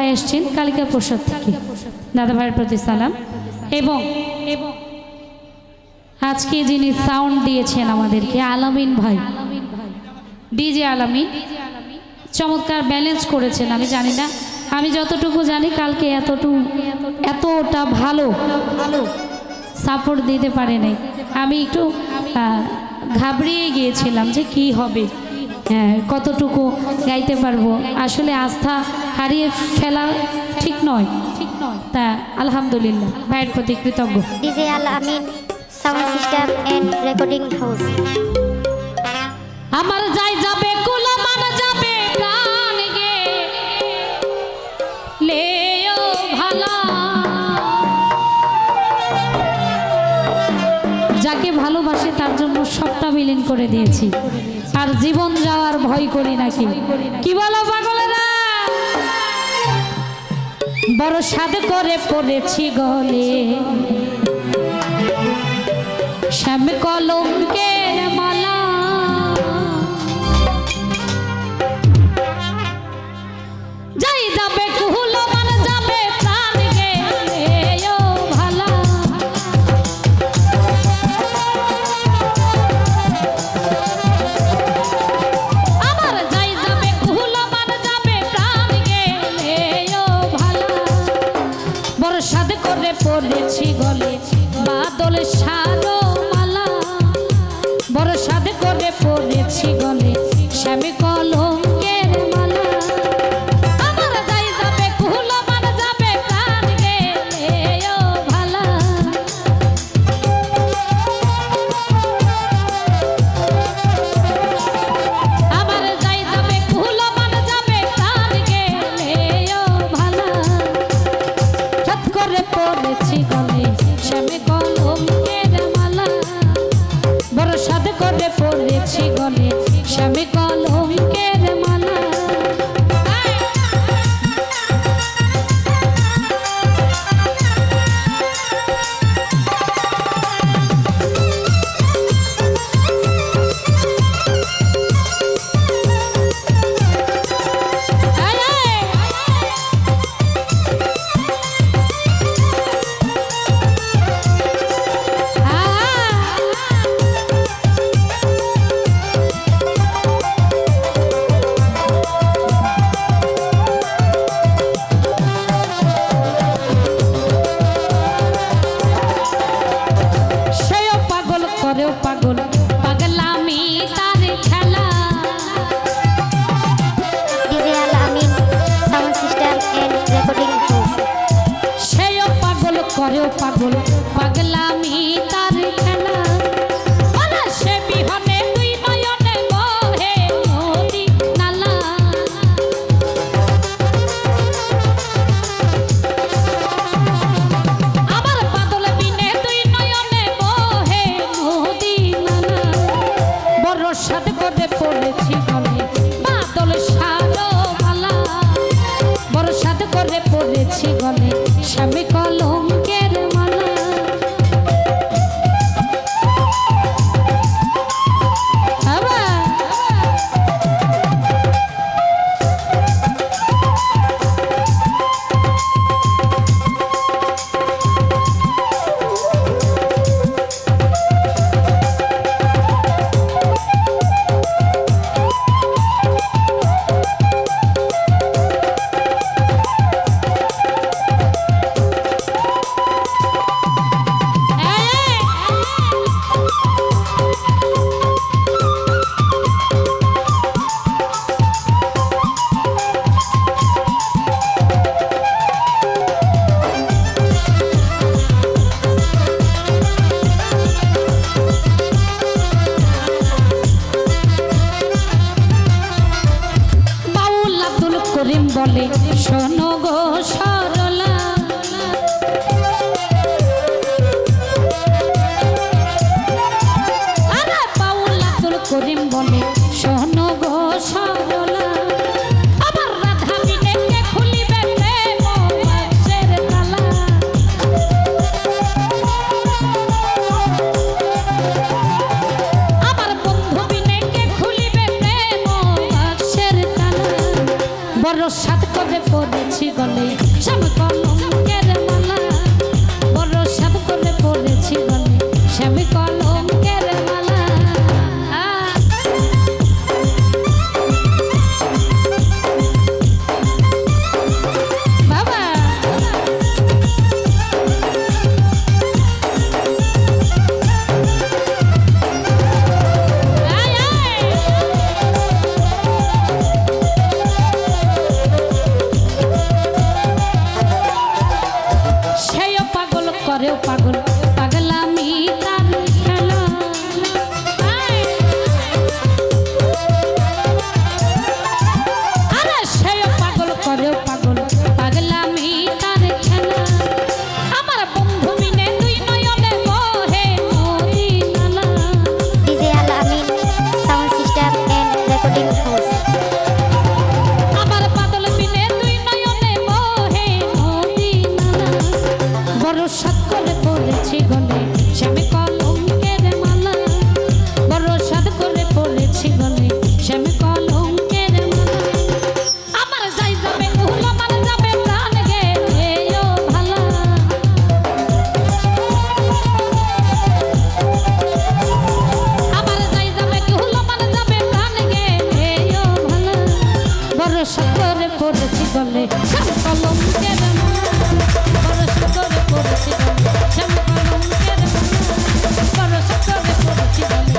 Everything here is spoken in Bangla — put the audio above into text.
ভাই এসছেন কালিকা প্রসাদ থেকে, দাদা ভাইয়ের প্রতি সালাম। এবং আজকে যিনি সাউন্ড দিয়েছেন আমাদেরকে, আলামিন ভাই, ডিজে আলামিন, চমৎকার ব্যালেন্স করেছেন। আমি জানি না, আমি যতটুকু জানি কালকে এতটা ভালো সাপোর্ট দিতে পারে নাই। আমি একটু ঘাবড়িয়ে গিয়েছিলাম যে কি হবে, কতটুকু গাইতে পারবো। আসলে আস্থা হারিয়ে ফেলা ঠিক নয়, তা আলহামদুলিল্লাহ ভাইয়ের প্রতি কৃতজ্ঞ। DJ Alamin sound system and recording house. আমার যাই যাবে কুলা মানা যাবে প্রাণ গে লেও ভালা, যাকে ভালোবাসে তার জন্য সবটা বিলীন করে দিয়েছি, আর জীবন যাওয়ার ভয় করি নাকি। কি বলো পাগলেরা? বড় সাদ করে পড়েছি গলে শ্যাম কলঙ্কের মালা, যাই যাবে কুহুলো মান যাবে প্রাণ গেলে ও ভালা। আমার যাই যাবে কুহুলো মান যাবে প্রাণ গেলে ও ভালা, বড় সাদ করে পড়েছি গলে বাদল সারো মালা, বড় সাদ করে পড়েছি গলে শ্যামে কলঙ্কের মালা। আমার যাই যাবে কুহুলো মান যাবে প্রাণ গেলে ও ভালা। আমার যাই যাবে কুহুলো মান যাবে প্রাণ গেলে ও ভালা, সাদ করে পড়েছি গলে শ্যামে কলঙ্কের মালা, বড় সাদ করে পড়েছি গলে শ্যামে কলঙ্কের মালা। পাগল পাগলামি তার খেলা, DJ Alamin sound system and recording house. সেও পাগল করেও পাগল পাগলামি তার খেলা, ওরা সে বিহনে দুই নয়নে বহে নদী নালা। আমার বাদল বিনে দুই নয়নে বহে নদী নালা, বড় সাদ করে পড়েছি গলে বাদল সারো মালা, বড় সাদ করে পড়েছি গলে শ্যামে কলঙ্কের মালা। বলে শোনো গো সরলা, আরে বাউল আব্দুল করিম বলে শোনো গো সরলা, আমার রাধা বিনেকে খুলিবে প্রেম বাক্সের তালা। আমার বন্ধু বিনেকে খুলিবে প্রেম বাক্সের তালা, বড় সাত করে পড়েছি গো গলে শ্যাম কলঙ্কের মালা বড় সাপ করে পড়েছি গলে শ্যাম কলঙ্কের মালা বাবা সেও পাগল করেও পাগল পাগলামি তার খেলা আরে সেও পাগল করেও পাগল পাগলামি তার খেলা আমার বন্ধু মিলে দুই নয়নে বহে নদী নালা DJ Al Amin Sound System and Recording House. আমার বাদল মিলে দুই নয়নে বহে নদী নালা বড় সাত করে পড়েছি গলে শ্যামে কলঙ্কের মালা বড় সাত করে পড়েছি গলে শ্যামে কলঙ্কের মালা আমার যাই যাবে উহুল আমার যাবে প্রাণ গেলে ও ভালা আমার যাই যাবে উহুল আমার যাবে প্রাণ গেলে ও ভালা বড় সাত করে পড়েছি গলে শ্যামে কলঙ্কের মালা বড় সাত করে পড়েছি গলে শ্যামে কলঙ্কের মালা বড় সাত করে পড়েছি গলে